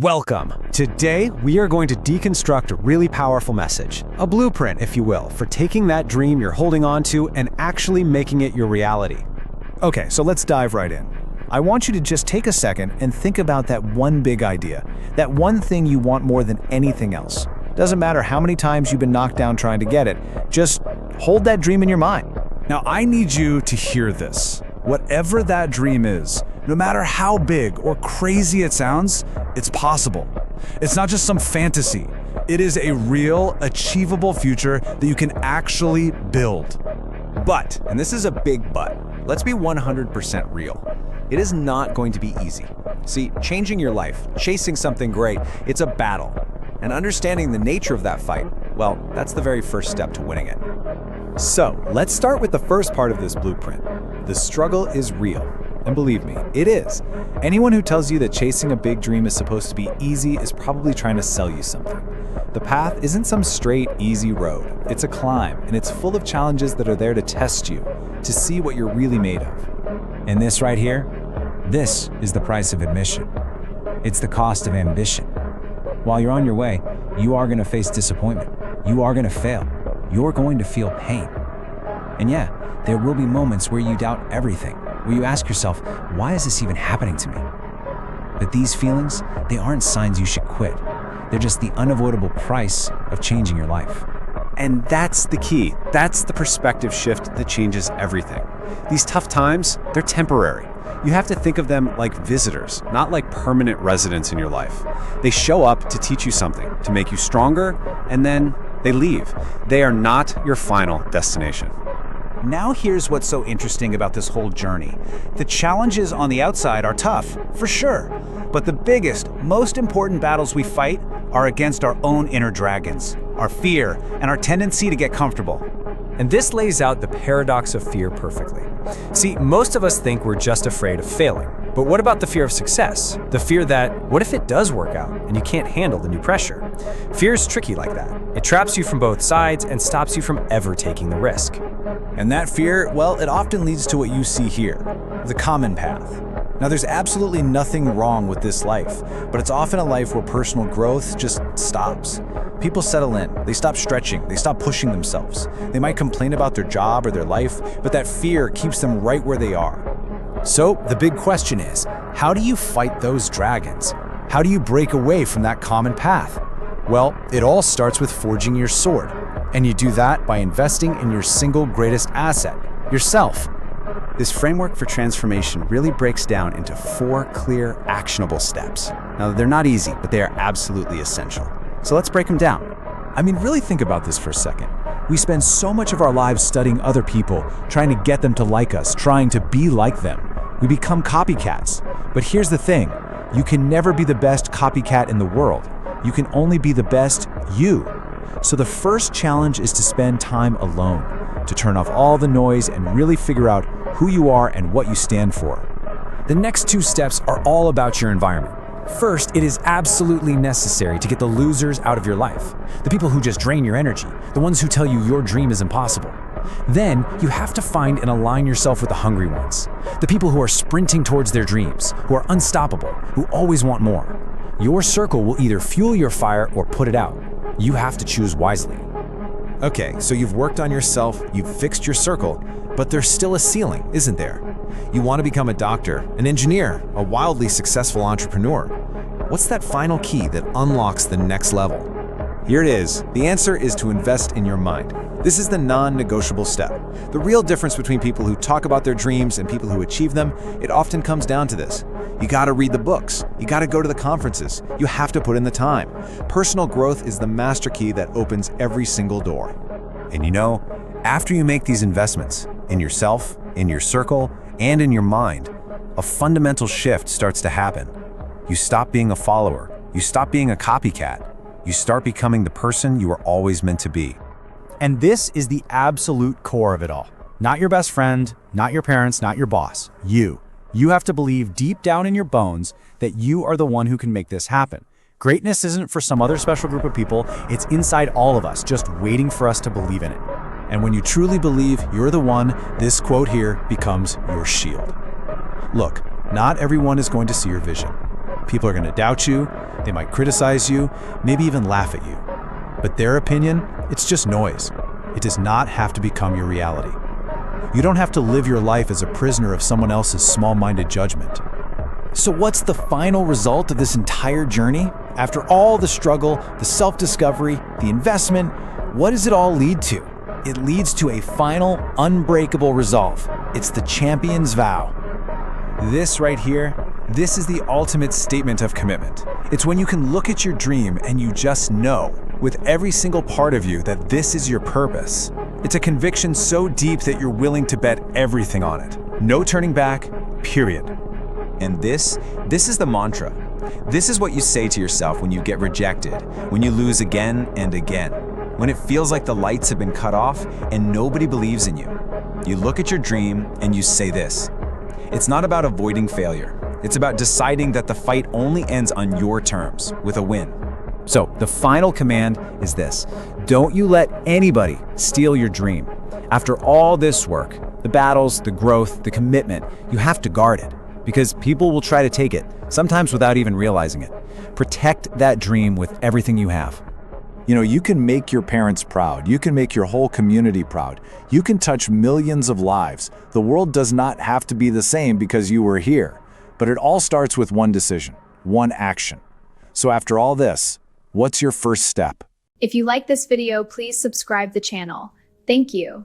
Welcome! Today, we are going to deconstruct a really powerful message, a blueprint, if you will, for taking that dream you're holding on to and actually making it your reality. Okay, so let's dive right in. I want you to just take a second and think about that one big idea, that one thing you want more than anything else. Doesn't matter how many times you've been knocked down trying to get it, just hold that dream in your mind. Now, I need you to hear this. Whatever that dream is, no matter how big or crazy it sounds, it's possible. It's not just some fantasy. It is a real, achievable future that you can actually build. But, and this is a big but, let's be 100% real. It is not going to be easy. See, changing your life, chasing something great, it's a battle. And understanding the nature of that fight, well, that's the very first step to winning it. So, let's start with the first part of this blueprint. The struggle is real. And believe me, it is. Anyone who tells you that chasing a big dream is supposed to be easy is probably trying to sell you something. The path isn't some straight, easy road. It's a climb, and it's full of challenges that are there to test you, to see what you're really made of. And this right here, this is the price of admission. It's the cost of ambition. While you're on your way, you are going to face disappointment. You are going to fail. You're going to feel pain. And yeah, there will be moments where you doubt everything, where you ask yourself, why is this even happening to me? But these feelings, they aren't signs you should quit. They're just the unavoidable price of changing your life. And that's the key. That's the perspective shift that changes everything. These tough times, they're temporary. You have to think of them like visitors, not like permanent residents in your life. They show up to teach you something, to make you stronger, and then they leave. They are not your final destination. Now here's what's so interesting about this whole journey. The challenges on the outside are tough, for sure. But the biggest, most important battles we fight are against our own inner dragons, our fear, and our tendency to get comfortable. And this lays out the paradox of fear perfectly. See, most of us think we're just afraid of failing. But what about the fear of success? The fear that, what if it does work out and you can't handle the new pressure? Fear is tricky like that. It traps you from both sides and stops you from ever taking the risk. And that fear, well, it often leads to what you see here, the common path. Now, there's absolutely nothing wrong with this life, but it's often a life where personal growth just stops. People settle in, they stop stretching, they stop pushing themselves. They might complain about their job or their life, but that fear keeps them right where they are. So, the big question is, how do you fight those dragons? How do you break away from that common path? Well, it all starts with forging your sword. And you do that by investing in your single greatest asset, yourself. This framework for transformation really breaks down into 4 clear, actionable steps. Now, they're not easy, but they are absolutely essential. So let's break them down. I mean, really think about this for a second. We spend so much of our lives studying other people, trying to get them to like us, trying to be like them. We become copycats. But here's the thing, you can never be the best copycat in the world. You can only be the best you. So the first challenge is to spend time alone, to turn off all the noise and really figure out who you are and what you stand for. The next 2 steps are all about your environment. First, it is absolutely necessary to get the losers out of your life, the people who just drain your energy, the ones who tell you your dream is impossible. Then, you have to find and align yourself with the hungry ones, the people who are sprinting towards their dreams, who are unstoppable, who always want more. Your circle will either fuel your fire or put it out. You have to choose wisely. Okay, so you've worked on yourself, you've fixed your circle, but there's still a ceiling, isn't there? You want to become a doctor, an engineer, a wildly successful entrepreneur. What's that final key that unlocks the next level? Here it is. The answer is to invest in your mind. This is the non-negotiable step. The real difference between people who talk about their dreams and people who achieve them, it often comes down to this. You gotta read the books. You gotta go to the conferences. You have to put in the time. Personal growth is the master key that opens every single door. And you know, after you make these investments, in yourself, in your circle, and in your mind, a fundamental shift starts to happen. You stop being a follower. You stop being a copycat. You start becoming the person you were always meant to be. And this is the absolute core of it all. Not your best friend, not your parents, not your boss. You. You have to believe deep down in your bones that you are the one who can make this happen. Greatness isn't for some other special group of people, it's inside all of us, just waiting for us to believe in it. And when you truly believe you're the one, this quote here becomes your shield. Look, not everyone is going to see your vision. People are going to doubt you, they might criticize you, maybe even laugh at you. But their opinion, it's just noise. It does not have to become your reality. You don't have to live your life as a prisoner of someone else's small-minded judgment. So what's the final result of this entire journey? After all the struggle, the self-discovery, the investment, what does it all lead to? It leads to a final, unbreakable resolve. It's the champion's vow. This right here, this is the ultimate statement of commitment. It's when you can look at your dream and you just know, with every single part of you, that this is your purpose. It's a conviction so deep that you're willing to bet everything on it. No turning back, period. And this is the mantra. This is what you say to yourself when you get rejected, when you lose again and again, when it feels like the lights have been cut off and nobody believes in you. You look at your dream and you say this. It's not about avoiding failure. It's about deciding that the fight only ends on your terms, with a win. So the final command is this: don't you let anybody steal your dream. After all this work, the battles, the growth, the commitment, you have to guard it, because people will try to take it, sometimes without even realizing it. Protect that dream with everything you have. You know, you can make your parents proud. You can make your whole community proud. You can touch millions of lives. The world does not have to be the same because you were here. But it all starts with one decision, one action. So after all this, what's your first step? If you like this video, please subscribe the channel. Thank you.